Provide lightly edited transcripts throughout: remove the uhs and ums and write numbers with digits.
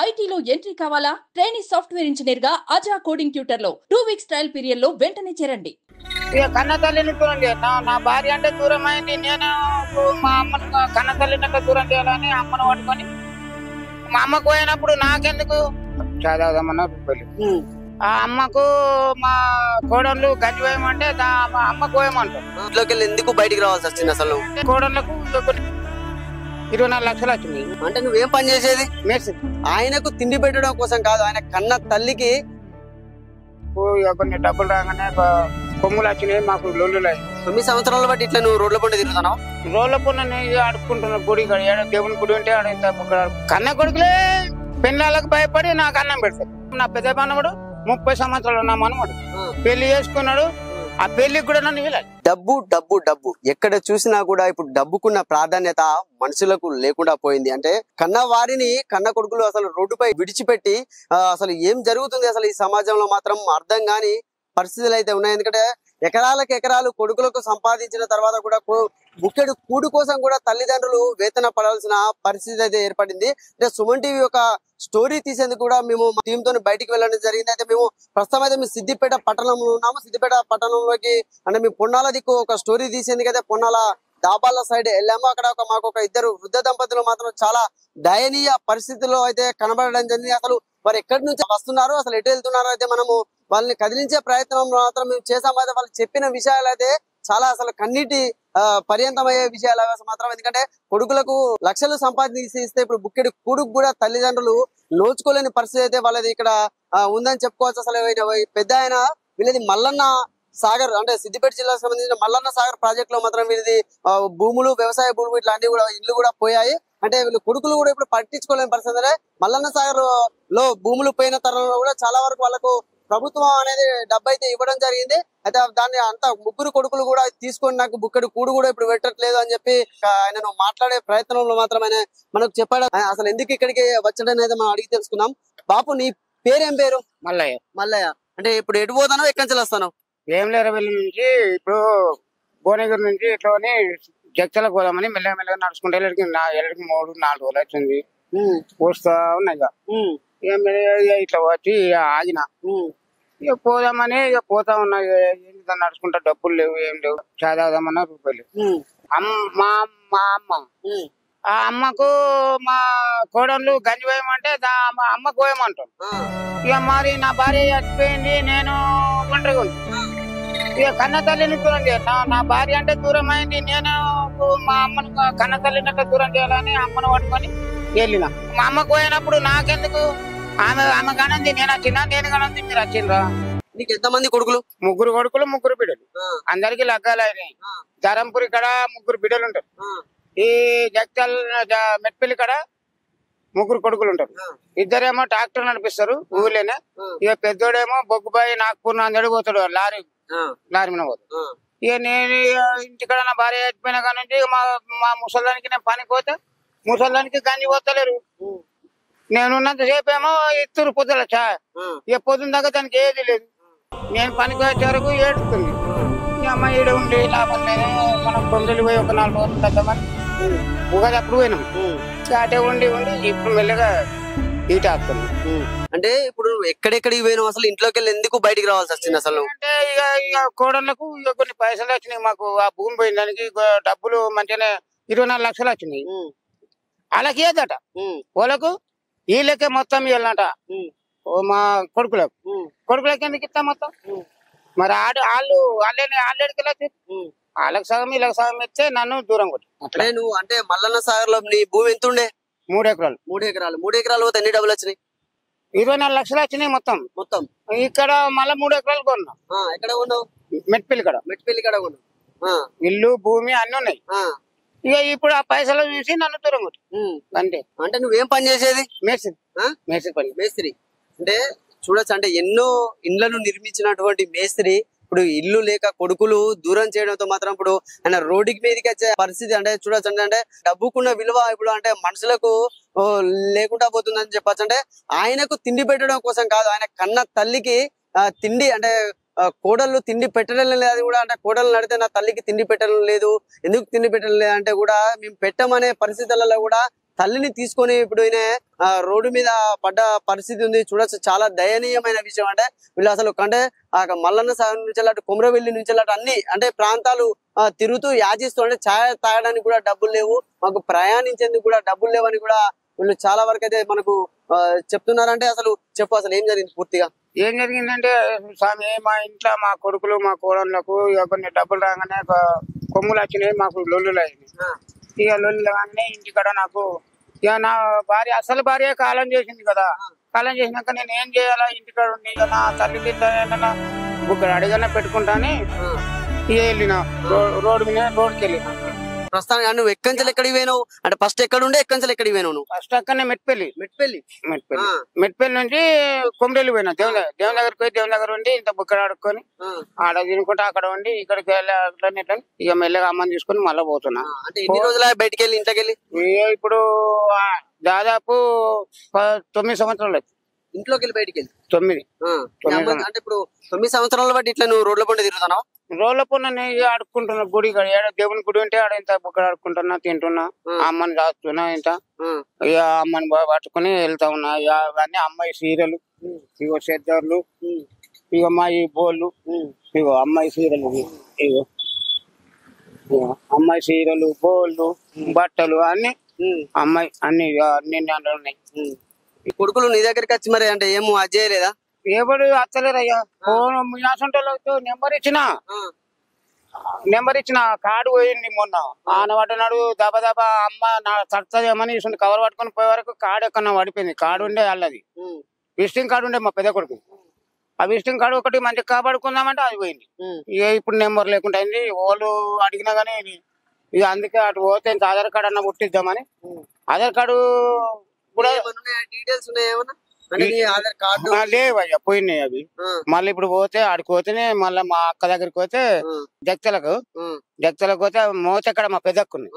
ఐటీలో ఎంట్రీ కావాలా? Training software engineer గా అజా కోడింగ్ ట్యూటర్ లో 2 వీక్స్ ట్రయల్ పీరియడ్ లో వెంటనే చేరండి. ఇక కన్న తల్లిని దూరం చేయాలి. నా భార్య అంటే దూరం అయింది. నేను మా అమ్మను కన్న తల్లిని దూరం చేయాలని అమ్మను పట్టుకొని మా అమ్మకు పోయినప్పుడు నాకెందుకు చదవదమ్మన్న రూపాయలు ఆ అమ్మకు మా కోడళ్ళు గంజి పోయమంటే మా అమ్మకు పోయమంటారు. ఇంట్లోకి వెళ్ళి ఎందుకు బయటికి రావాల్సి వచ్చింది? అసలు కోడళ్ళకు 24 లక్షలు వచ్చింది. అంటే నువ్వేం పని చేసేది? మేస్త్రి. ఆయనకు తిండి పెట్టడం కోసం కాదు, ఆయన కన్న తల్లికి కొన్ని డబ్బులు రాగానే కొమ్ములు వచ్చినాయి. మాకు లొల్లు 9 సంవత్సరాల బట్టి ఇట్లా నువ్వు రోడ్ల పండు తిరుగుతున్నావు. రోడ్ల పొన్న అడుక్కుంటున్నా. గుడి దేవుని గుడి ఉంటే కన్న కొడుకులే పెళ్ళాలకు భయపడి నాకు అన్నం పెడతాడు. నా పెద్ద పన్నవాడు 30 సంవత్సరాలు నా మనవాడు పెళ్లి చేసుకున్నాడు. ఆ పెళ్లికి కూడా నన్ను వెళ్ళాలి. డబ్బు డబ్బు డబ్బు ఎక్కడ చూసినా కూడా ఇప్పుడు డబ్బుకున్న ప్రాధాన్యత మనుషులకు లేకుండా పోయింది. అంటే కన్న వారిని కన్న కొడుకులు అసలు రోడ్డుపై విడిచిపెట్టి అసలు ఏం జరుగుతుంది అసలు ఈ సమాజంలో మాత్రం అర్థం కాని పరిస్థితులు అయితే ఉన్నాయి. ఎందుకంటే ఎకరాలకు ఎకరాలు కొడుకులకు సంపాదించిన తర్వాత కూడా బుక్కెడు కూడు కోసం కూడా తల్లిదండ్రులు వేతన పడాల్సిన పరిస్థితి అయితే ఏర్పడింది. అంటే సుమన్ టీవీ ఒక స్టోరీ తీసేందుకు కూడా మేము టీమ్ తో బయటికి వెళ్ళడం జరిగింది. అయితే మేము ప్రస్తుతం అయితే మేము సిద్దిపేట పట్టణంలో ఉన్నాము. సిద్దిపేట పట్టణంలోకి అంటే మేము పొన్నాల దిక్కు ఒక స్టోరీ తీసేందుకు అయితే పొన్నాల దాబాల సైడ్ వెళ్ళాము. అక్కడ మాకు ఒక ఇద్దరు వృద్ధ దంపతులు మాత్రం చాలా దయనీయ పరిస్థితుల్లో అయితే కనబడడం జరిగింది. అసలు వారు ఎక్కడి నుంచి వస్తున్నారు, అసలు ఎటు వెళ్తున్నారు అయితే మనము వాళ్ళని కదిలించే ప్రయత్నం మాత్రం మేము చేసాము. అయితే వాళ్ళు చెప్పిన విషయాలు అయితే చాలా అసలు కన్నీటి పర్యంతమయ్యే విషయాలు మాత్రం. ఎందుకంటే కొడుకులకు లక్షలు సంపాదించి ఇస్తే ఇప్పుడు బుక్కెడు కూడుకు కూడా తల్లిదండ్రులు నోచుకోలేని పరిస్థితి అయితే వాళ్ళది ఇక్కడ ఉందని చెప్పుకోవచ్చు. అసలు పెద్ద ఆయన వీళ్ళది మల్లన్న సాగర్ అంటే సిద్దిపేట జిల్లాకు సంబంధించిన మల్లన్న సాగర్ ప్రాజెక్ట్ లో మాత్రం వీళ్ళది భూములు, వ్యవసాయ భూములు ఇట్లాంటివి కూడా ఇల్లు కూడా పోయాయి. అంటే వీళ్ళు కొడుకులు కూడా ఇప్పుడు పట్టించుకోలేని పరిస్థితి. అంటే మల్లన్న సాగర్ లో భూములు పోయిన తరంలో కూడా చాలా వరకు వాళ్ళకు ప్రభుత్వం అనేది డబ్బు అయితే ఇవ్వడం జరిగింది. అయితే దాన్ని అంతా ముగ్గురు కొడుకులు కూడా తీసుకొని నాకు బుక్కడి కూడు కూడా ఇప్పుడు పెట్టట్లేదు అని చెప్పి ఆయనను మాట్లాడే ప్రయత్నంలో మాత్రం ఆయన మనకు చెప్పాడు. అసలు ఎందుకు ఇక్కడికి వచ్చాడని అయితే మనం అడిగి తెలుసుకుందాం. బాపు నీ పేరేం పేరు? మల్లయ్య. మల్లయ్య. అంటే ఇప్పుడు ఎటు పోతానో ఎక్కడి నుంచి వస్తాను? ఏం లేరవెల్లి నుంచి ఇప్పుడు భువనగిరి నుంచి ఇట్లోని జగతలకు పోదామని మెల్లగా నడుచుకుంటే ఎల్లడికి 3-4 రోజులు అవుతుంది. వస్తా ఉన్నాయి. ఇట్లా వచ్చి ఆగిన ఇక పోదామని ఇక పోతా ఉన్నా. ఏంటి నడుచుకుంటా డబ్బులు లేవు, ఏం లేవు. చదవదామన్నా రూపాయలు. మా అమ్మ ఆ అమ్మకు మా కోడళ్ళు గంజి పోయమంటే మా అమ్మకు పోయమంటాం. ఇక మరి నా భార్య చచ్చిపోయింది, నేను ఒంటరిగా ఇక కన్న తల్లిని దూరం చేయాలి. నా భార్య అంటే దూరం అయింది. నేను మా అమ్మను కన్న తల్లిని దూరం చేయాలని అమ్మను పట్టుకొని వెళ్ళిన. మా అమ్మకు పోయినప్పుడు నాకెందుకు ఆమె కనంది, నేను వచ్చినా, నేను కనంది, మీరు వచ్చిండ్రా. నీకు ఎంతమంది కొడుకులు? 3 కొడుకులు 3 బిడ్డలు. అందరికి లగ్గాలు అయినాయి. ధరంపూర్ ఇక్కడ 3 బిడ్డలు ఉంటారు. ఈ జగతల్ మెట్పల్లి కాడ 3 కొడుకులు ఉంటారు. ఇద్దరేమో ట్రాక్టర్ నడిపిస్తారు ఊళ్ళోనే. ఇక పెద్దోడేమో బొగ్గుబాయి నాగపూర్ నాందేడు పోతాడు, లారీ మీద పోతాడు. ఇక నేను ఇంటికాడ నా భార్య చచ్చిపోయినా కానీ మా ముసలానికి నేను పనికి పోతే ముసలానికి గంజి పోతలేరు. నేనున్నంత సేపు ఏమో ఇస్తురు పొద్దుల చా. ఇక పొద్దున దాకా దానికి ఏది లేదు. నేను పనికి వచ్చే వరకు ఏడుస్తుంది. ఈ అమ్మ ఈడ ఉండి లాభం లేదు. మనం తొందరలు పోయి ఒక 4 రోజులు తగ్గమని ఉగాది అప్పుడు పోయినాం. అటే ఉండి ఇప్పుడు మెల్లగా ఈట ఆపుతుంది. అంటే ఇప్పుడు ఎక్కడెక్కడికి పోయినాం? అసలు ఇంట్లోకి వెళ్ళి ఎందుకు బయటికి రావాల్సి వచ్చింది? అసలు అంటే ఇక కోడళ్లకు ఇక కొన్ని పైసలు వచ్చినాయి. మాకు ఆ భూమి పోయిన దానికి డబ్బులు మంచిగానే 24 లక్షలు వచ్చినాయి. వాళ్ళకి ఏదట వాళ్ళకు వీళ్ళకే మొత్తం ఇవ్వాలన్నట. మా కొడుకులకి ఎందుకు ఇస్తా మొత్తం? మరి వాళ్ళకి వాళ్ళకి సగం వీళ్ళకి సగం ఇస్తే నన్ను దూరం కొట్టి. అట్లే నువ్వు అంటే మల్లన్న సాగర్ లో నీ భూమి ఎంత ఉండే? 3 ఎకరాలు. 3 ఎకరాలు పోతే ఎన్ని డబ్బులు వచ్చినాయి? 24 లక్షలు వచ్చినాయి మొత్తం. ఇక్కడ మళ్ళీ 3 ఎకరాలు కొన్నాం. ఎక్కడ కొన్నావు? మెట్పల్లి కాడ కొన్నావు. ఇల్లు భూమి అన్ని ఉన్నాయి. ఇక ఇప్పుడు ఆ పైసలు చూసి నన్ను దూరం కొట్టి అంతే. అంటే నువ్వేం పని చేసేది? మేస్త్రి. అంటే చూడొచ్చు, అంటే ఎన్నో ఇండ్లను నిర్మించినటువంటి మేస్త్రి ఇప్పుడు ఇల్లు లేక కొడుకులు దూరం చేయడంతో మాత్రం ఇప్పుడు ఆయన రోడ్డుకి మీదకి వచ్చే పరిస్థితి. అంటే చూడొచ్చు, అంటే డబ్బుకున్న విలువ ఇప్పుడు అంటే మనుషులకు లేకుండా పోతుందని చెప్పచ్చు. అంటే ఆయనకు తిండి పెట్టడం కోసం కాదు, ఆయన కన్న తల్లికి తిండి అంటే కోడళ్ళు తిండి పెట్టడం లేదు. అది కూడా అంటే కోడలు నడితే నా తల్లికి తిండి పెట్టడం లేదు, ఎందుకు తిండి పెట్టడం లేదు అంటే కూడా మేము పెట్టమనే పరిస్థితులలో కూడా తల్లిని తీసుకొని ఇప్పుడు ఈయన రోడ్డు మీద పడ్డ పరిస్థితి ఉంది చూడొచ్చు. చాలా దయనీయమైన విషయం. అంటే వీళ్ళు అసలు అంటే మల్లన్న సాగర్ నుంచి అటు కుమ్రవెల్లి నుంచి అటు అన్ని అంటే ప్రాంతాలు తిరుగుతూ యాచిస్తూ అంటే ఛాయ్ తాగడానికి కూడా డబ్బులు లేవు, మాకు ప్రయాణించేందుకు కూడా డబ్బులు లేవని కూడా వీళ్ళు చాలా వరకు అయితే మనకు చెప్తున్నారంటే అసలు చెప్పు అసలు ఏం జరిగింది పూర్తిగా? ఏం జరిగిందంటే స్వామి, మా ఇంట్లో మా కొడుకులు మా కోడళ్ళకు కొన్ని డబ్బులు రాగానే కొమ్ములు వచ్చినాయి, మాకు లొల్లులు అయినాయి. ఇక లొల్లులు రాగానే ఇంటికాడ నాకు ఇక నా భార్య అసలు భార్య కాలం చేసింది కదా, కాలం చేసినాక నేను ఏం చేయాలా, ఇంటికాడ ఉండి ఇక నా తల్లికి బుక్కడు అడిగన్నా పెట్టుకుంటాని ఇక వెళ్ళిన రోడ్డు మీద రోడ్డుకి వెళ్ళిన. ప్రస్తుతానికి నువ్వు ఎక్కంచెలు ఎక్కడికి పోయినావు అంటే ఫస్ట్ ఎక్కడ ఉండే ఎక్కంచెలు ఎక్కడికి పోయినావు నువ్వు? ఫస్ట్ అక్కడనే మెట్పల్లి మెట్పల్లి నుంచి కొమరెల్లి పోయినా. దేవుని దగ్గరికి పోయి దేవుని దగ్గర ఉండి ఇంత బుక్కడు ఆడుకొని ఆడ తినుకుంటా అక్కడ ఉండి ఇక్కడికి వెళ్ళి ఇక మెల్లగా అమ్మని తీసుకుని మళ్ళీ పోతున్నా. అంటే ఎన్ని రోజులు బయటికి వెళ్ళి ఇంటికి వెళ్ళి? ఇప్పుడు దాదాపు 9 సంవత్సరాలు అవుతుంది. ఇంట్లోకి వెళ్ళి బయటికి వెళ్ళి 9 అంటే ఇప్పుడు 9 సంవత్సరాల బట్టి ఇట్లా నువ్వు రోడ్ల పంట తిరుగుతున్నావు? రోడ్ల పైన ఆడుకుంటున్నా, గుడి దేవుని గుడి ఉంటే ఆడ ఇంత బుక్కడు ఆడుకుంటున్నా, తింటున్నా, అమ్మని దాస్తున్నా, ఇంత ఇక అమ్మని పట్టుకుని వెళ్తా ఉన్నా. అవన్నీ అమ్మాయి సీరలు, ఇగో చెద్దర్లు, ఇక మా ఈ బోళ్ళు, ఇగో అమ్మాయి సీరలు, ఇగో అమ్మాయి సీరలు, బోళ్ళు, బట్టలు అన్ని అమ్మాయి అన్ని అన్ని దాంట్లో ఉన్నాయి. ఈ కొడుకులు నీ దగ్గరికి వచ్చి మరి అంటే ఏమో అది చేయలేదా? ఎవడు అత్తలేరయ్యా. ఫోన్ నెంబర్ ఇచ్చిన కార్డు పోయింది మొన్న. ఆనబడ్డనాడు దబా అమ్మ నా తడుతుందేమని కవర్ పట్టుకొని పోయే వరకు కార్డు ఎక్కడ పడిపోయింది. కార్డు ఉండే వాళ్ళది విజిటింగ్ కార్డు ఉండే మా పెద్ద కొడుకు. ఆ విజిటింగ్ కార్డు ఒకటి మంచిగా కాపాడుకుందామంటే అది పోయింది. ఇక ఇప్పుడు నెంబర్ లేకుండా అయింది. వాళ్ళు అడిగినా గానీ ఇక అందుకే అటు పోతే ఆధార్ కార్డు అన్న పుట్టిద్దామని. ఆధార్ కార్డు కూడా డీటెయిల్స్ ఉన్నాయేమన్నా? లేవయ్యా, పోయినాయి అవి. మళ్ళీ ఇప్పుడు పోతే ఆడికి పోతేనే మళ్ళీ మా అక్క దగ్గరికి పోతే జగతలకు పోతే మోత ఎక్కడ మా పెద్దక్కున్నాయి,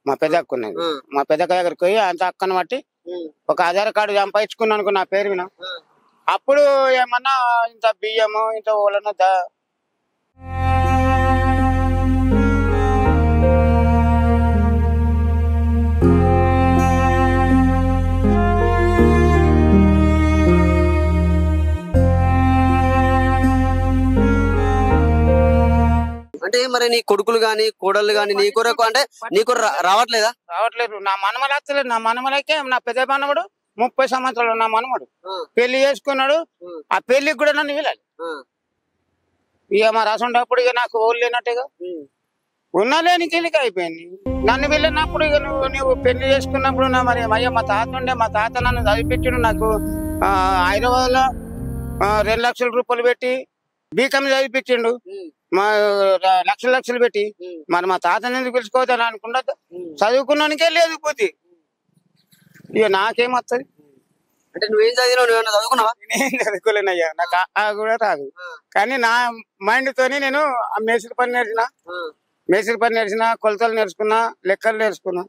మా పెద్దక్కున్నాయి. మా పెద్దక్క దగ్గరికి పోయి అంత అక్కను బట్టి ఒక ఆధార్ కార్డు సంపాదించుకున్నాను అనుకో నా పేరు విన. అప్పుడు ఏమన్నా ఇంత బియ్యము ఇంత ఓలన అంటే మరి నీ కొడుకులు గాని కోడళ్ళు గాని నీ కొరకు అంటే నీకు రావట్లేదు. నా మనమలు వస్తలేదు. నా మనమలకే నా పెద్ద మనవడు 30 సంవత్సరాలు నా మనవడు పెళ్లి చేసుకున్నాడు. ఆ పెళ్లికి కూడా నన్ను వెళ్ళాలి. ఇక మా రాసుండప్పుడు ఇక నాకు ఓళ్ళు లేనట్టుగా ఉన్నా లేని కిలికి అయిపోయింది. నన్ను వెళ్ళినప్పుడు ఇక నువ్వు పెళ్లి చేసుకున్నప్పుడు మరి అయ్యా మా తాత ఉండే, మా తాత నన్ను చదివిపించాడు. నాకు హైదరాబాద్ లో 2 లక్షల రూపాయలు పెట్టి బీకామ్ చదివిపించిండు. మా లక్షలు పెట్టి మరి మా తాతని ఎందుకు పిలుచుకోవద్దని అనుకుంటా. చదువుకున్నానికే లేదు పోతే ఇక నాకేమొస్తుంది? అంటే నువ్వేం చదివినావు? నువ్వేమన్నా చదువుకున్నావా? నేనేం చదువుకోలేనయ్యా, నాకు కూడా రాదు. కానీ నా మైండ్ తోని నేను మేస్త్రి పని నేర్చిన, కొలతలు నేర్చుకున్నా, లెక్కలు నేర్చుకున్నా.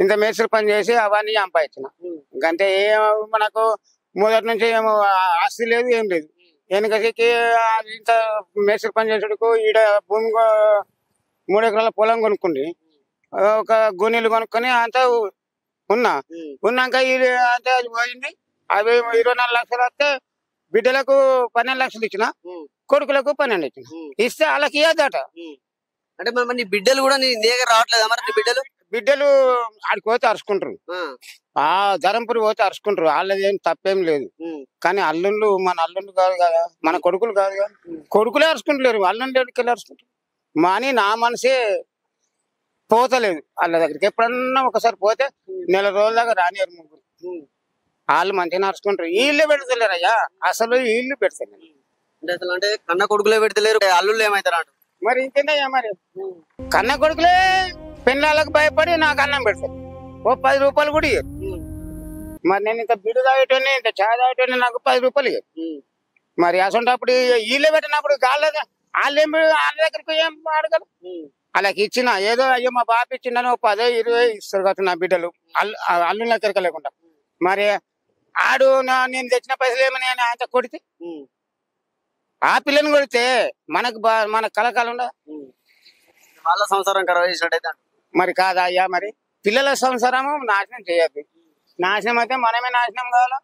ఇంత మేస్త్రి పని చేసి అవన్నీ సంపాదించిన. ఇంకంటే మనకు మొదటి నుంచి ఏమో ఆస్తి లేదు, ఏం లేదు. వెనకకి ఇంత మేస్త్రి పని చేసేందుకు ఈడ భూమి 3 ఎకరాల పొలం కొనుక్కుంది. ఒక గోనీలు కొనుక్కొని అంతా ఉన్నాక అంతా అది పోయింది. అవి 24 లక్షలు వస్తే బిడ్డలకు 12 లక్షలు ఇచ్చిన, కొడుకులకు 12 ఇచ్చిన. ఇస్తే వాళ్ళకి ఇవ్వదట. అంటే మరి నీ బిడ్డలు కూడా నీ దగ్గర రావట్లేదా? మరి నీ బిడ్డలు ఆడికి పోతే అరుచుకుంటారు. ధరంపురి పోతే అరుచుకుంటారు. వాళ్ళది ఏం తప్పేం లేదు. కానీ అల్లుళ్ళు మన అల్లుళ్ళు కాదు కదా, మన కొడుకులు కాదు కదా. కొడుకులే అరుచుకుంటలేరు, అల్లుళ్ళు ఎక్కడికి అరుచుకుంటారు. అని నా మనసే పోతలేదు వాళ్ళ దగ్గరికి. ఎప్పుడన్నా ఒకసారి పోతే నెల రోజుల దాకా రానియరు ముగ్గురు. వాళ్ళు మంచిగా నడుచుకుంటారు. వీళ్ళే పెడతలేరు అయ్యా, అసలు వీళ్ళు పెడతలేరు. అంటే కన్న కొడుకులే పెడతలేరు, అల్లుళ్ళు ఏమైతారు? మరి ఇంకేందయ్యా, మరి కన్న కొడుకులే పెళ్ళాలకు భయపడి నాకు అన్నం పెడతారు. ఓ 10 రూపాయలు కూడా ఇయ్యరు. మరి నేను ఇంత బిడ్డు తాగేటోని, ఇంత చాయ్ తాగేటోని, నాకు 10 రూపాయలు ఇయ్యరు. మరి అసంటప్పుడు వీళ్ళే పెట్టినప్పుడు వాళ్ళ దగ్గరికి ఏం అడగరు. అలాగే ఇచ్చిన ఏదో అయ్యో మా బాబు ఇచ్చిండని 10, 20 ఇస్తారు కదా నా బిడ్డలు అల్లుళ్ళ దగ్గర లేకుండా. మరి ఆడు నేను తెచ్చిన పైసలు ఏమని అంత కొడితే ఆ పిల్లని కొడితే మన కలకాలం వాళ్ళ సంసారం ఖరాబ్ చేసినట్టయితే మరి కాదా అయ్యా? మరి పిల్లల సంసారము నాశనం చేయద్దు. నాశనం అయితే మనమే నాశనం కావాలా,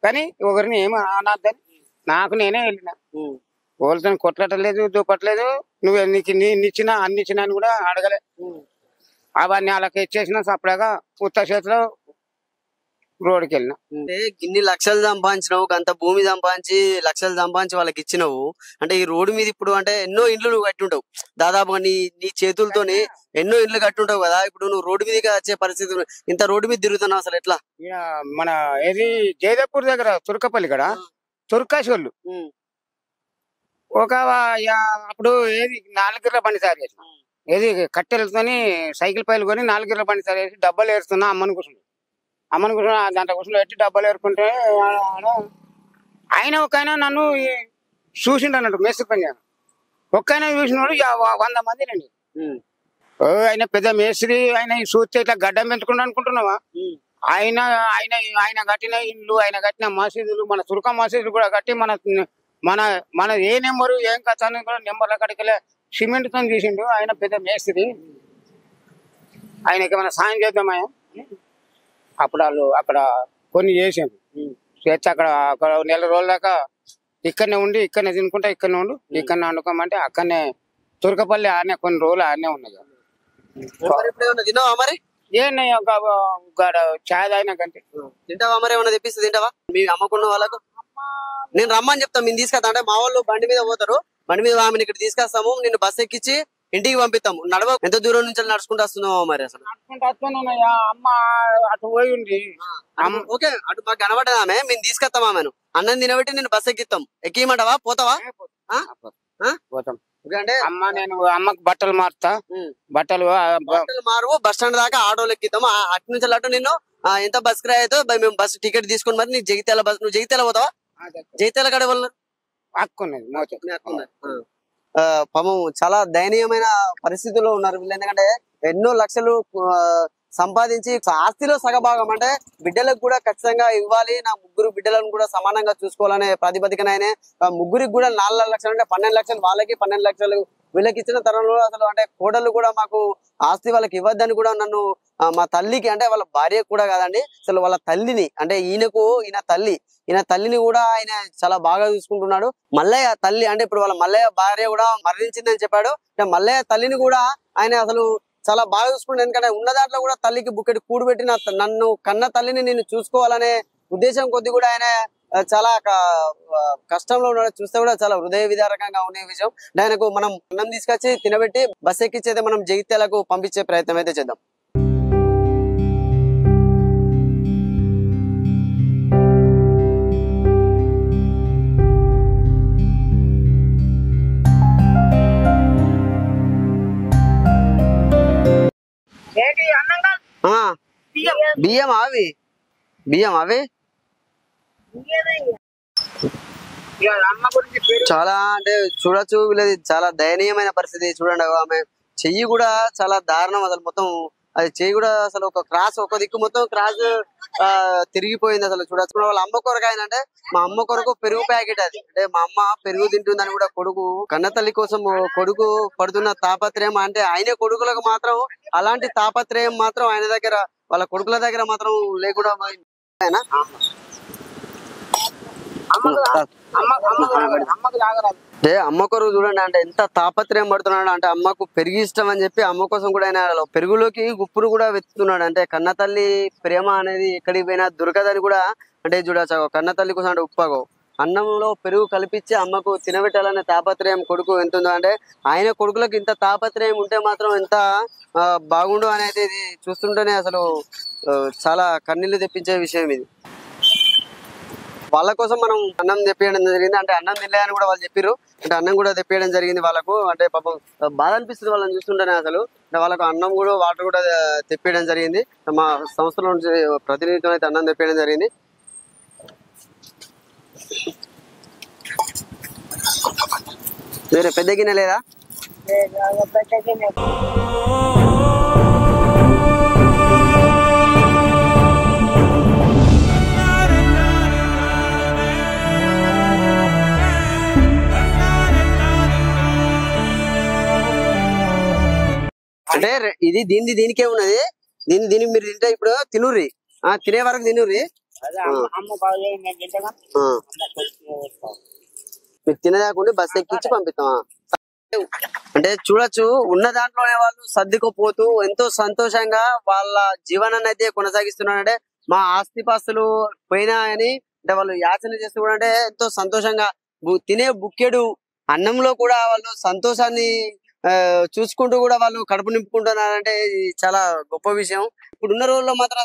కానీ ఒకరిని ఏమి అనద్దని నాకు నేనే వెళ్ళిన. వాళ్ళతో కొట్టలేదు, దూపట్లేదు, నువ్వు నీకు అన్ని ఇచ్చిన అని కూడా అడగలే. అవన్నీ వాళ్ళకి ఇచ్చేసిన సపరేగా ఉత్త చేతిలో రోడ్డుకి వెళ్ళిన. అంటే ఇన్ని లక్షలు సంపాదించినావు, అంత భూమి సంపాదించి లక్షలు సంపాదించి వాళ్ళకి ఇచ్చినావు. అంటే ఈ రోడ్డు మీద ఇప్పుడు అంటే ఎన్నో ఇండ్లు నువ్వు కట్టుంటావు, దాదాపుగా నీ చేతులతోని ఎన్నో ఇండ్లు కట్టుంటావు కదా. ఇప్పుడు నువ్వు రోడ్డు మీదకి వచ్చే పరిస్థితి, ఇంత రోడ్డు మీద తిరుగుతున్నావు, అసలు ఎట్లా? మన ఏది జయదేపూర్ దగ్గర తుర్కపల్లి కడ తుర్కాసి వాళ్ళు ఒక అప్పుడు ఏది 4 గిర్ల బండి తయారు చేసిన, ఏది కట్టెలతోని సైకిల్ పైలు కొని 4 గిర్ల బండి తయారు చేసి డబ్బాలు ఏరుతున్నా. అమ్మని కూర్చుంది దాంట్లో కూర్చుని పెట్టి డబ్బాలు ఏరుకుంటే ఆయన ఒక్కైనా నన్ను చూసిండు అన్నట్టు మేస్త్రి పని చేయను. ఒక్కైనా చూసినాడు 100 మంది రండి. ఆయన పెద్ద మేస్త్రి, ఆయన చూస్తే ఇట్లా గడ్డం పెంచుకుంటా అనుకుంటున్నావా? ఆయన ఆయన ఆయన కట్టిన ఇల్లు, ఆయన కట్టిన మసీదులు, మన తుర్క మసీదులు కూడా కట్టి మన మన మన ఏ నెంబరు ఏం కథ అని కూడా నెంబర్ల కడికలే సిమెంట్ తో తీసిండు. ఆయన పెద్ద మేస్త్రి, ఆయనకి ఏమైనా సాయం చేద్దామా? అప్పుడు వాళ్ళు అక్కడ కొన్ని చేసాను చేస్తే అక్కడ నెల రోజుల దాకా ఇక్కడనే ఉండి ఇక్కడనే తినుకుంటా, ఇక్కడనే ఉండు, ఇక్కడనే వండుకోమంటే అక్కడనే తుర్కపల్లి ఆడనే కొన్ని రోజులు ఆడనే ఉన్నాయి. తిన్నావా మరి? చాయ్ తాగినా కంటే తింటావా మరి? ఏమన్నా తెప్పిస్తే తింటావా? మీ అమ్మకున్న వాళ్ళకు నేను రమ్మని చెప్తాను, నేను తీసుకొస్తా. అంటే మా వాళ్ళు బండి మీద పోతారు, బండి మీద ఆమెను ఇక్కడ తీసుకొస్తాము, నిన్ను బస్సు ఎక్కించి ఇంటికి పంపిస్తాము. నడవ ఎంత దూరం నుంచి నడుచుకుంటూ వస్తున్నావా మరి? అసలు నడుచుకుంటూ వస్తున్నానయ్యా. అమ్మ అటు పోయి ఉంది. ఓకే, అటు మాకు కనబడదా ఆమె? మేము తీసుకొస్తాం ఆమెను, అన్నం తినబెట్టి నేను బస్సు ఎక్కిస్తాం. ఎక్కియమంటావా? పోతావా? పోతాం. అంటే అమ్మ నేను అమ్మకు బట్టలు మారుతా, బట్టలు మారు బస్ స్టాండ్ దాకా ఆటోలు ఎక్కిద్దాం. అటు నుంచి అటు నిన్ను ఎంత బస్ కిరాయి అయితే మేము బస్ టికెట్ తీసుకుని మరి నీకు జగిత్యాల బస్, నువ్వు జగిత్యాల పోతావా? జగిత్యాల కాడ వాళ్ళు హక్కున్నది. పాపం చాలా దయనీయమైన పరిస్థితుల్లో ఉన్నారు వీళ్ళు. ఎందుకంటే ఎన్నో లక్షలు సంపాదించి ఆస్తిలో సగభాగం అంటే బిడ్డలకు కూడా ఖచ్చితంగా ఇవ్వాలి, నా 3 బిడ్డలను కూడా సమానంగా చూసుకోవాలనే ప్రాతిపదికన ఆయన ముగ్గురికి కూడా 4 లక్షలు అంటే 12 లక్షలు వాళ్ళకి, 12 లక్షలు వీళ్ళకి ఇచ్చిన తరంలో అసలు అంటే కోడళ్ళు కూడా మాకు ఆస్తి వాళ్ళకి ఇవ్వద్దని కూడా నన్ను మా తల్లికి, అంటే వాళ్ళ భార్య కూడా కాదండి, అసలు వాళ్ళ తల్లిని, అంటే ఈయన తల్లిని కూడా ఆయన చాలా బాగా చూసుకుంటున్నాడు. మల్లయ్య తల్లి అంటే ఇప్పుడు వాళ్ళ మల్లయ్య భార్య కూడా మరణించిందని చెప్పాడు. అంటే మల్లయ్య తల్లిని కూడా ఆయన అసలు చాలా బాగా చూసుకుంటాడు. ఎందుకంటే ఉన్న దాంట్లో కూడా తల్లికి బుక్కెట్ కూడబెట్టి నన్ను కన్న తల్లిని నేను చూసుకోవాలనే ఉద్దేశం కొద్ది కూడా ఆయన చాలా కష్టంలో ఉన్నాడు. చూస్తే కూడా చాలా హృదయ విదారకంగా ఉండే విషయం. ఆయనకు మనం అన్నం తీసుకొచ్చి తినబెట్టి బస్ ఎక్కించైతే మనం జగిత్యాలకు పంపించే ప్రయత్నం అయితే చేద్దాం. బియ్యం అవి చాలా అంటే చూడొచ్చు. వీళ్ళది చాలా దయనీయమైన పరిస్థితి. చూడండి, ఆమె చెయ్యి కూడా చాలా దారుణం. అసలు మొత్తం అది చెయ్యి కూడా అసలు ఒక దిక్కు మొత్తం క్రాస్ తిరిగిపోయింది. అసలు చూడొచ్చు. వాళ్ళ అమ్మ కొరకు ఆయన అంటే మా అమ్మ కొరకు పెరుగు ప్యాకెట్ అది, అంటే మా అమ్మ పెరుగు తింటుందని కూడా కొడుకు కన్నతల్లి కోసం కొడుకు పడుతున్న తాపత్రయం, అంటే ఆయన కొడుకులకు మాత్రం అలాంటి తాపత్రయం మాత్రం ఆయన దగ్గర, వాళ్ళ కొడుకుల దగ్గర మాత్రం లేకుండా అమ్మ కొరకు చూడండి, అంటే ఎంత తాపత్రయం పడుతున్నాడు. అంటే అమ్మకు పెరుగు ఇష్టం అని చెప్పి అమ్మ కోసం కూడా ఆయన పెరుగులోకి గుప్పును కూడా వెతుకుతున్నాడు. అంటే కన్న తల్లి ప్రేమ అనేది ఎక్కడికి పోయినా దొరకదని కూడా, అంటే చూడచ్చు కన్న తల్లి కోసం అంటే ఉప్పగో అన్నంలో పెరుగు కలిపించి అమ్మకు తినబెట్టాలనే తాపత్రయం కొడుకు ఎంత ఉందో, అంటే ఆయన కొడుకులకు ఇంత తాపత్రయం ఉంటే మాత్రం ఎంత బాగుండు అనేది ఇది చూస్తుంటేనే అసలు చాలా కన్నీళ్లు తెప్పించే విషయం ఇది. వాళ్ళ కోసం మనం అన్నం తెప్పియడం జరిగింది. అంటే అన్నం తినలేదని కూడా వాళ్ళు చెప్పారు. అంటే అన్నం కూడా తెప్పియడం జరిగింది వాళ్ళకు. అంటే పాపం బాధ అనిపిస్తుంది వాళ్ళని చూస్తుంటేనే అసలు. అంటే వాళ్ళకు అన్నం కూడా వాటర్ కూడా తెప్పియడం జరిగింది. మా సంస్థలో నుంచి ప్రతినిధితో అయితే అన్నం తెప్పియడం జరిగింది. వేరే పెద్ద గిన్నె లేదా? అంటే ఇది దీనికే ఉన్నది. దీనికి మీరు తింటే ఇప్పుడు తినుర్రి తినే వరకు తినుర్రి అమ్మ బాగా నేను తింటగా మీరు తినలేకుండా బస్ ఎక్కించి పంపిస్తాం అంటే చూడొచ్చు ఉన్న దాంట్లోనే వాళ్ళు సర్దుకుపోతూ ఎంతో సంతోషంగా వాళ్ళ జీవనాన్ని అయితే కొనసాగిస్తున్నారంటే మా ఆస్తిపాస్తులు పోయినాయని అంటే వాళ్ళు యాచన చేస్తూ కూడా అంటే ఎంతో సంతోషంగా తినే బుక్కెడు అన్నంలో కూడా వాళ్ళు సంతోషాన్ని చూసుకుంటూ కూడా వాళ్ళు కడుపు నింపుకుంటున్నారంటే చాలా గొప్ప విషయం. ఇప్పుడున్న రోజుల్లో మాత్రం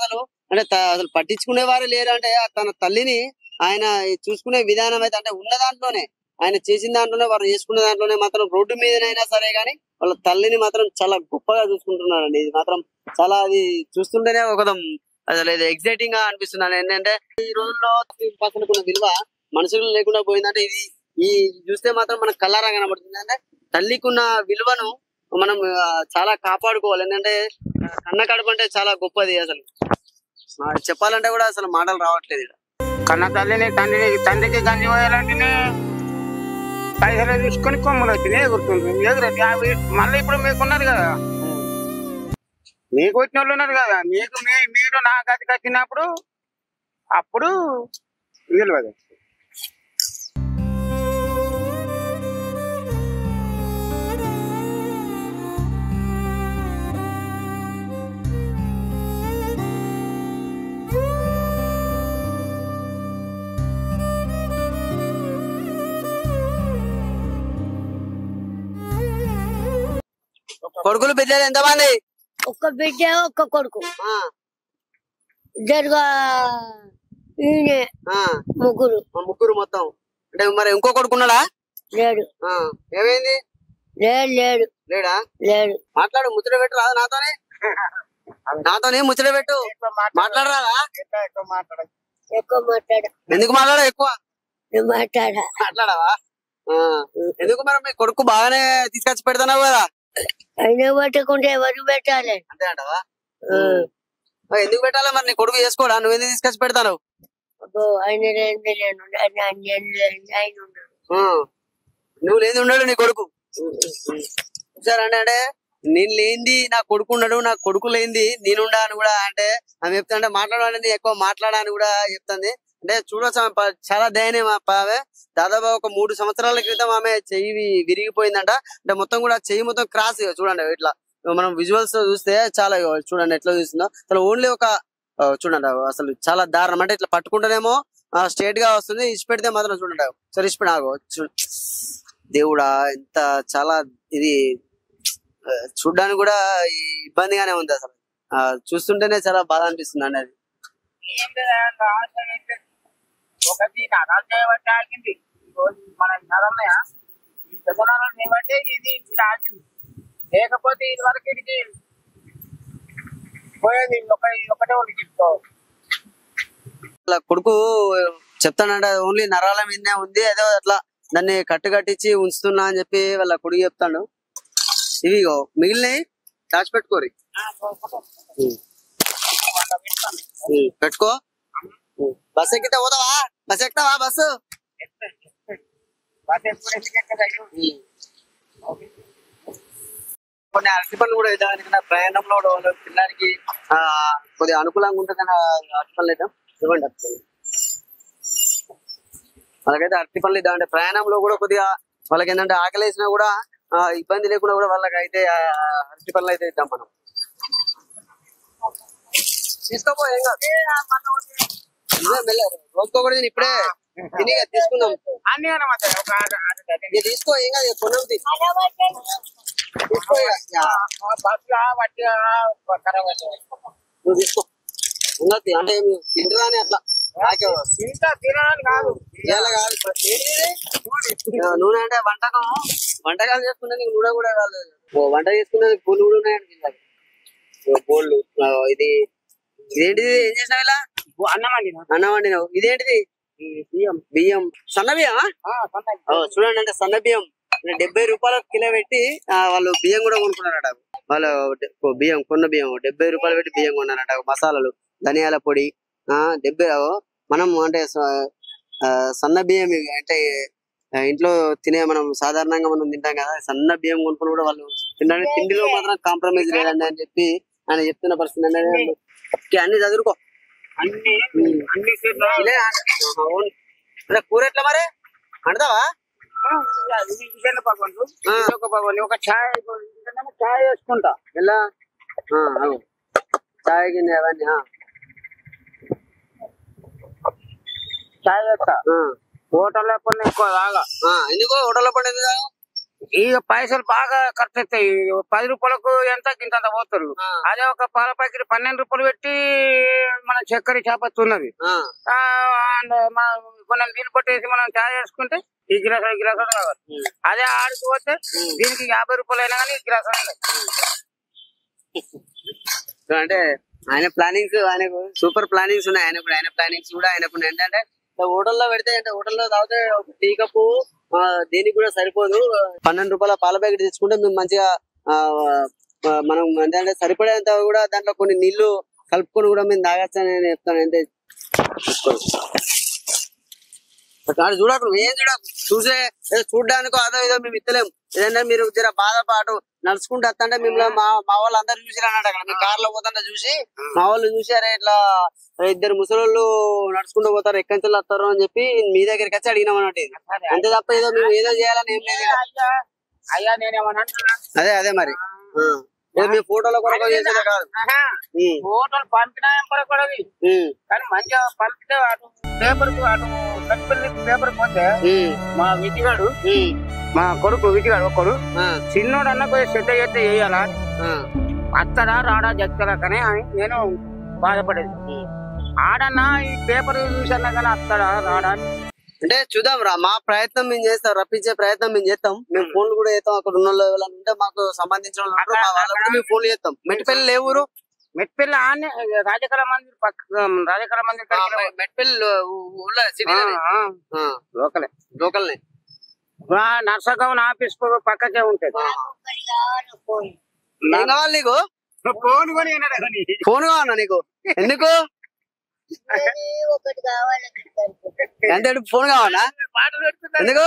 అసలు పట్టించుకునే వారు లేరు. అంటే తన తల్లిని ఆయన చూసుకునే విధానం అయితే అంటే ఉన్న దాంట్లోనే ఆయన చేసిన దాంట్లోనే వారు చేసుకున్న దాంట్లోనే మాత్రం రోడ్డు మీదనైనా సరే గానీ వాళ్ళ తల్లిని మాత్రం చాలా గొప్పగా చూసుకుంటున్నారండి. ఇది మాత్రం చాలా అది చూస్తుంటేనే ఒకదం అసలు ఇది ఎగ్జైటింగ్ గా అనిపిస్తున్నాను. ఏంటంటే ఈ రోజుల్లో పసలుకున్న విలువ మనుషులు లేకుండా పోయిందంటే ఇది ఈ చూస్తే మాత్రం మనకు కళ్ళారా కనబడుతుంది. అంటే తల్లికి ఉన్న విలువను మనం చాలా కాపాడుకోవాలి. ఎందుకంటే కన్న కడుపు అంటే చాలా గొప్పది. అసలు చెప్పాలంటే కూడా అసలు మాటలు రావట్లేదు. కన్న తల్లిని తండ్రికి గంజి పోయాలంటేనే పైసలు తీసుకొని కొమ్ములు వచ్చినాయి ఎగురుతుంది ఎగురది. మళ్ళీ ఇప్పుడు మీకున్నారు కదా, మీకు వచ్చిన వాళ్ళు ఉన్నారు కదా, మీరు నా గదికి వచ్చినప్పుడు అప్పుడు విలువదు. కొడుకులు బిడ్డలు ఎంతమంది? ఒక్క బిడ్డ ఒక్క కొడుకు. జరుగా ముగ్గురు ముగ్గురు మొత్తం. అంటే మరి ఇంకో కొడుకు ఉన్నాడా? లేడు. ఏమైంది? లేడు. లేడా? లేడు. మాట్లాడు, ముచ్చట పెట్టు రాదా నాతోనే ముచ్చట పెట్టు. మాట్లాడరాదా? ఎక్కువ మాట్లాడ. ఎందుకు మాట్లాడా? ఎక్కువ మాట్లాడవా? ఎందుకు మరి మీ కొడుకు బాగానే తీసుకొచ్చి పెడతావు కదా? ఆయన పట్టుకుంటే ఎవరు పెట్టాలి అంతే అంటవా? ఎందుకు పెట్టాలా మరి? నీ కొడుకు చేసుకోడా? నువ్వు ఎందుకు తీసుకొచ్చి పెడతావు? ఆయన నువ్వు లేని ఉండడు నీ కొడుకు. సరే అంటే నేను లేనిది నా కొడుకు ఉన్నాడు, నా కొడుకు లేనిది నేనుండా అని కూడా అంటే ఆమె చెప్తా. అంటే మాట్లాడాలని ఎక్కువ మాట్లాడని కూడా చెప్తుంది. అంటే చూడొచ్చు చాలా దయనీయం. ఆమె దాదాపు ఒక 3 సంవత్సరాల క్రితం ఆమె చెయ్యి విరిగిపోయిందంట. అంటే మొత్తం కూడా చెయ్యి మొత్తం క్రాస్ చూడండి. ఇట్లా మనం విజువల్స్ చూస్తే చాలా చూడండి ఎట్లా చూస్తుందో. అసలు ఓన్లీ ఒక చూడండి అసలు చాలా దారుణం. అంటే ఇట్లా పట్టుకుంటేనేమో స్ట్రేట్ గా వస్తుంది, ఇచ్చి పెడితే మాత్రం చూడండి సరే ఇచ్చి పెడ దేవుడా ఎంత చాలా ఇది చూడ్డానికి కూడా ఇబ్బందిగానే ఉంది. అసలు చూస్తుంటేనే చాలా బాధ అనిపిస్తుంది అండి. అది ఒకటి నరాలు చేయబట్టి ఆగింది. మన నరాలయా ఈ పెద్ద నరాలు చేయబట్టే ఇది ఆగింది. లేకపోతే ఇది వరకు ఇడికి పోయేది ఒకటే ఒకటి కొడుకు చెప్తానంటే ఓన్లీ నరాల మీదనే ఉంది, ఏదో అట్లా దాన్ని కట్టించి ఉంచుతున్నా అని చెప్పి వాళ్ళ కొడుకు చెప్తాడు. ఇవి మిగిలినవి దాచిపెట్టుకోరి, పెట్టుకో. బస్ ఎక్కితే పోతావా? బస్ ఎక్కుతావా? బస్సు కొన్ని అరటి పనులు కూడా వేయడానికి ప్రయాణంలో తినడానికి కొద్దిగా అనుకూలంగా ఉంటుందని అరటి పనులు వేద్దాం. ఇవ్వండి వాళ్ళకైతే అరటి పనులు ఇద్దాం. అంటే ప్రయాణంలో కూడా కొద్దిగా వాళ్ళకి ఏంటంటే ఆకలి వేసినా కూడా ఇబ్బంది లేకుండా కూడా వాళ్ళకి అయితే అరటి పనులు అయితే ఇద్దాం మనం. తీసుకోపో ఏం కాదు, రోజుకోకూడదు. నేను ఇప్పుడే తిని తీసుకున్నాం అన్ని తీసుకో ఏం కాదు, కొన్నాం తీసుకో. నువ్వు తీసుకో అంటే తింటరాని అట్లా నూనె అంటే వంటకాలు చేసుకునే నూనె కూడా కాలేదు. వంట చేసుకునే పూలు కూడా ఉన్నాయండి బోళ్ళు. ఇది ఇదేంటిది? ఏం చేసినావు ఇలా? అన్నం వండినావు. ఇదేంటిది? బియ్యం సన్న బియ్యం చూడండి. అంటే సన్న బియ్యం 70 రూపాయల కిలో పెట్టి వాళ్ళు బియ్యం కూడా కొనుక్కున్నారట. వాళ్ళు బియ్యం కొన్న బియ్యం 70 రూపాయలు పెట్టి బియ్యం కొన్నారట. మసాలాలు, ధనియాల పొడి 70. మనం అంటే సన్న బియ్యం అంటే ఇంట్లో తినే మనం సాధారణంగా మనం తింటాం కదా, సన్న బియ్యం కొనుక్కుని కూడా వాళ్ళు తినడానికి తిండిలో మాత్రం కాంప్రమైజ్ లేదండి అని చెప్పి ఆయన చెప్తున్న పరిస్థితి అన్ని చదువుకో అన్ని ఇలా అవును కూర ఎట్లా మరి అంటావా ఒక ఛాయ్ వేసుకుంటా ఎలా చాయ్ గిన్నె అవన్నీ ఛాయ్ వేస్తా హోటల్లో పని ఎక్కువ తాగా ఎందుకు హోటల్లో పడి ఇక పైసలు బాగా ఖర్చు అవుతాయి 10 రూపాయలకు ఎంత గింత పోతారు అదే ఒక పాల ప్యాకెట్ 12 రూపాయలు పెట్టి మన చక్కెర చేపత్తి ఉన్నది కొన్ని నీళ్ళు పట్టేసి మనం ఛాయ్ వేసుకుంటే ఈ గిలాసాలు కావాలి అదే ఆడికి పోతే దీనికి 50 రూపాయలు అయినా కానీ ఈ గిలాసాలు అంటే ఆయన ప్లానింగ్స్ ఆయనకు సూపర్ ప్లానింగ్స్ ఉన్నాయి ఆయన ప్లానింగ్స్ కూడా ఆయనకు ఏంటంటే హోటల్లో పెడితే అంటే హోటల్లో తాగితే టీ కప్పు దేనికి కూడా సరిపోదు 12 రూపాయల పాల ప్యాకెట్ తెచ్చుకుంటే మేము మంచిగా మనం ఏంటంటే సరిపడేంత కూడా దాంట్లో కొన్ని నీళ్లు కలుపుకొని కూడా మేము తాగొచ్చని నేను చెప్తాను అంటే చూడకు ఏం చూసే చూడడానికో అదో ఏదో మేము ఇస్తలేము ఏదంటే మీరు జర బాధపాటు నడుచుకుంటూ వస్తుంటే మిమ్మల్ని మా వాళ్ళు అందరు చూసిరు అన్నట్టు అక్కడ మీ కార్లో పోతుంటే చూసి మా వాళ్ళు చూసారే ఇట్లా 2 ముసలోళ్ళు నడుచుకుంటూ పోతారు ఎక్కడి నుంచి వస్తారు అని చెప్పి మీ దగ్గరికి వచ్చి అడిగినాం అన్నట్టు అంతే తప్ప ఏదో మేము ఏదో చేయాలని ఏం లేదు అయ్యా నేనేమన్నా అదే మరి మీ ఫోటోలో కొరకు చేసేదే కాదు ఫోటోలు పంపినా కూడా కానీ మంచిగా పంపితే అటు పేపర్ పోతే మా విజిగాడు మా కొడుకు విజిగాడు ఒక్కడు చిన్నోడు అన్న కొంచెం శ్రద్ధ చేస్తే వేయాలా అత్తడా రాడా జగతరా కానీ నేను బాధపడేది ఆడన్నా ఈ పేపర్ చూసన్నా కానీ అత్తడా రాడా అంటే చూద్దాం రా మా ప్రయత్నం మేము చేస్తాం రప్పించే ప్రయత్నం మేము చేస్తాం మేము ఫోన్లు కూడా చేస్తాం అక్కడ ఉన్న వాళ్ళు ఉంటే మాకు సంబంధించిన వాళ్ళు కూడా మేము ఫోన్లు చేస్తాం మెట్టిపల్లి ఏ ఊరు మెట్పల్లి ఆనే రాజకళ మందిర్ పక్క రాజకళ మందిర్ మెట్పల్లి లోకల్నే నర్సగావ్ ఆఫీస్ పక్కకే ఉంటది ఏం కావాలి నీకు ఫోన్ కావాలా నీకు ఎందుకు ఎంత ఫోన్ కావాలా ఎందుకు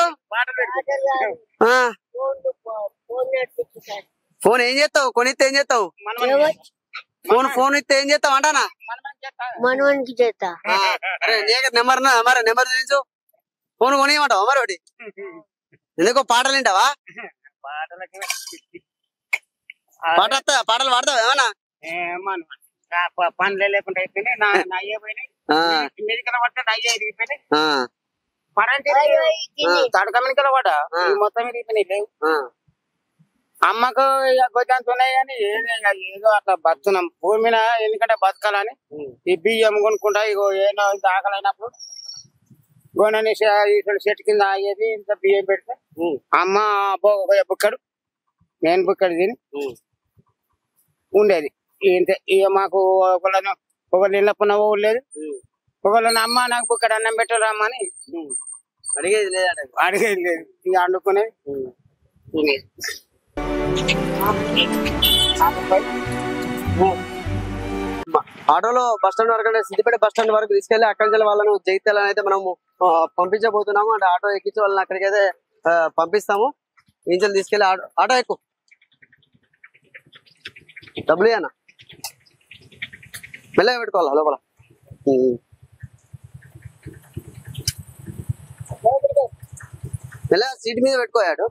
ఫోన్ ఏం చేస్తావు కొనిస్తే ఏం చేస్తావు ఫోన్ ఇస్తే ఏం చేస్తావు అంటానా మనవానికి చేస్తా నెంబర్ నెంబర్ చూపించు ఫోన్ కొనియమంటావా మరి ఒకటి ఎందుకో పాటలు వింటావా పాటలు పాడతావా ఏమన్నా పనులే లేకుండా అయిపోయినాయి నా అయ్యే పోయినాయి మెదికల పట్ట అయ్యే ఎదిగిపోయినాయి తడక మెదికల పడ్డ మొత్తం ఎదిగిపోయినాయి లేవు అమ్మకు గొద్దంత ఉన్నాయి కానీ ఏదో అట్లా బతున్నాం భూమి మీద ఎందుకంటే బతకాలని ఈ బియ్యం కొనుక్కుంటా ఇగో ఏదో ఇంత ఆకలి అయినప్పుడు గొనని చెట్టు కింద ఆగేది ఇంత బియ్యం పెడితే అమ్మ బుక్కడు నేను బుక్కడు తిని ఉండేది ఇంతే ఇక మాకు ఒకళ్ళు ఇళ్ళప్పున్న ఊరు లేదు ఒకళ్ళని అమ్మ నాకు బుక్కడు అన్నం పెట్టరమ్మా అని అడిగేది లేదు ఇక వండుకునేది ఆటోలో బస్ స్టాండ్ వరకు అంటే సిద్దిపేట బస్ స్టాండ్ వరకు తీసుకెళ్లి అక్కడి నుంచి వాళ్ళను జగిత్యాలని అయితే మనము పంపించబోతున్నాము అంటే ఆటో ఎక్కించి వాళ్ళని అక్కడికైతే పంపిస్తాము ఇంజలు తీసుకెళ్లి ఆటో ఎక్కువ డబ్బులు అన్న మెల్లగా పెట్టుకోవాలా లోపల మెల్లగా సీట్ మీద పెట్టుకోయాడు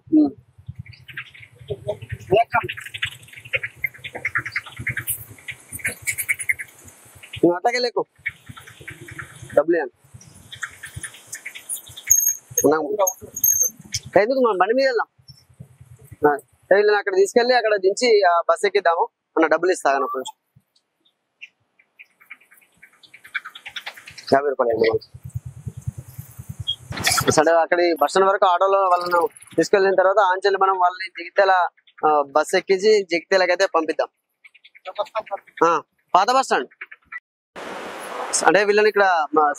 నువ్వు అట్టకెళ్ళకు డబ్బులు ఎందుకు మనం బండి మీద వెళ్దాం వీళ్ళని అక్కడ తీసుకెళ్ళి అక్కడ దించి బస్ ఎక్కిద్దాము అన్న డబ్బులు ఇస్తాను కొంచెం 50 రూపాయలు సరే అక్కడ బస్ స్టాండ్ వరకు ఆటోలో వాళ్ళను తీసుకెళ్ళిన తర్వాత ఆంచెల్లి మనం వాళ్ళని జగిత్యాల బస్ ఎక్కించి జగిత్యాలకైతే పంపిద్దాం పాత బస్ స్టాండ్ అంటే వీళ్ళని ఇక్కడ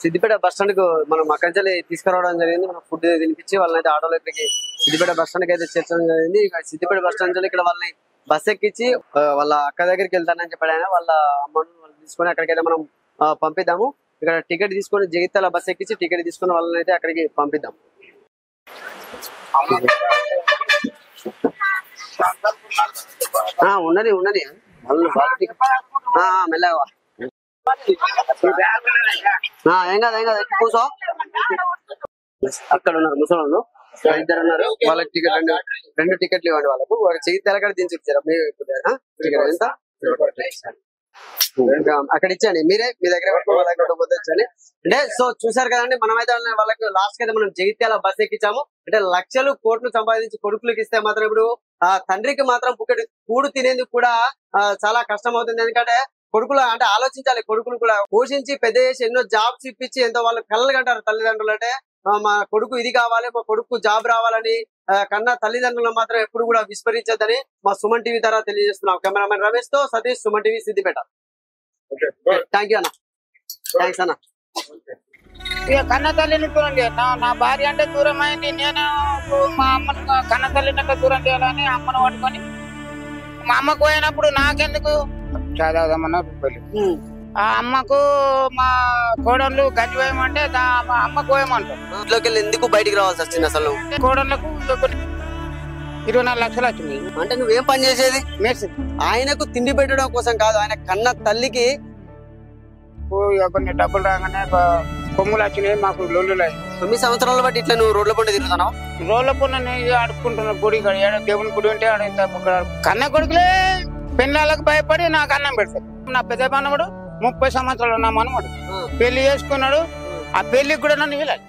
సిద్దిపేట బస్ స్టాండ్ కు మనం అక్కడి నుంచి తీసుకురావడం జరిగింది మనం ఫుడ్ తినిపించి వాళ్ళని అయితే ఆటోలో ఇక్కడికి సిద్దిపేట బస్ స్టాండ్ కి అయితే చేర్చడం జరిగింది సిద్దిపేట బస్ స్టాండ్ నుంచి ఇక్కడ వాళ్ళని బస్ ఎక్కించి వాళ్ళ అక్క దగ్గరికి వెళ్తానని చెప్పాడు ఆయన వాళ్ళ అమ్మను వాళ్ళు తీసుకొని అక్కడికైతే మనం పంపిద్దాము ఇక్కడ టికెట్ తీసుకొని జగిత్యాల బస్ ఎక్కించి టికెట్ తీసుకుని వాళ్ళని అయితే అక్కడికి పంపిద్దాం ఉన్నది మెల్లగా ఏం కాదు కూర్చో. అక్కడ ఉన్నారు ముసలి ఇద్దరు ఉన్నారు, వాళ్ళకి టికెట్ రెండు టికెట్లు ఇవ్వండి వాళ్ళకు. వాళ్ళకి చెయ్యి తెలకడ దించుతారా ఎంత అక్కడ ఇచ్చండి, మీరే మీ దగ్గర ఇచ్చండి. అంటే సో చూసారు కదండి, మనమైతే వాళ్ళకి లాస్ట్ అయితే మనం జగిత్యాల బస్ ఎక్కించాము. అంటే లక్షలు కోట్లు సంపాదించి కొడుకులకు ఇస్తే మాత్రం ఇప్పుడు ఆ తండ్రికి మాత్రం కూడు తినేందుకు కూడా చాలా కష్టం అవుతుంది. ఎందుకంటే కొడుకులు అంటే ఆలోచించాలి, కొడుకులు కూడా పోషించి పెద్ద చేసి ఎన్నో జాబ్స్ ఇప్పించి ఎంతో వాళ్ళు కళ్ళలు కంటారు తల్లిదండ్రులు. అంటే మా కొడుకు ఇది కావాలి, మా కొడుకు జాబ్ రావాలని కన్నా తల్లిదండ్రులు మాత్రం ఎప్పుడు కూడా విస్మరించద్దని మా సుమన్ టీవీ ద్వారా తెలియజేస్తున్నాం. కెమెరామెన్ రమేష్ తో Satish, Suman TV, Siddipet. Thank you అన్న, థ్యాంక్స్ అన్న. ఇక కన్న తల్లిని దూరం చేయాలి. నా భార్య అంటే దూరం అయింది. నేను మా అమ్మను కన్న తల్లిని దూరం చేయాలని అమ్మను పట్టుకొని మా అమ్మకు పోయినప్పుడు నాకెందుకు చదవమన్న రూపాయలు ఆ అమ్మకు మా కోడళ్ళు గంజి పోయమంటే మా అమ్మకు పోయమంటారు. ఇంట్లోకి వెళ్ళి ఎందుకు బయటికి రావాల్సి వచ్చింది? అసలు కోడళ్ళకు 24 లక్షలు వచ్చింది. అంటే నువ్వేం పని చేసేది? మేసి ఆయనకు తిండి పెట్టడం కోసం కాదు, ఆయన కన్న తల్లికి కొన్ని డబ్బులు రాగానే కొమ్ములు వచ్చినాయి, మాకు లొల్లు 9 సంవత్సరాల బట్టి ఇట్లా నువ్వు రోడ్ల పంట తిరుగుతున్నావు. రోడ్ల పొన్న ఆడుకుంటున్నా. గుడి దేవుని గుడి ఉంటే కన్న కొడుకులే పెళ్ళాలకు భయపడి నాకు అన్నం పెడతారు. నా పెద్ద మనవడు 30 సంవత్సరాలు నా మనవడు పెళ్లి చేసుకున్నాడు. ఆ పెళ్లికి కూడా నన్ను వెళ్ళాలి.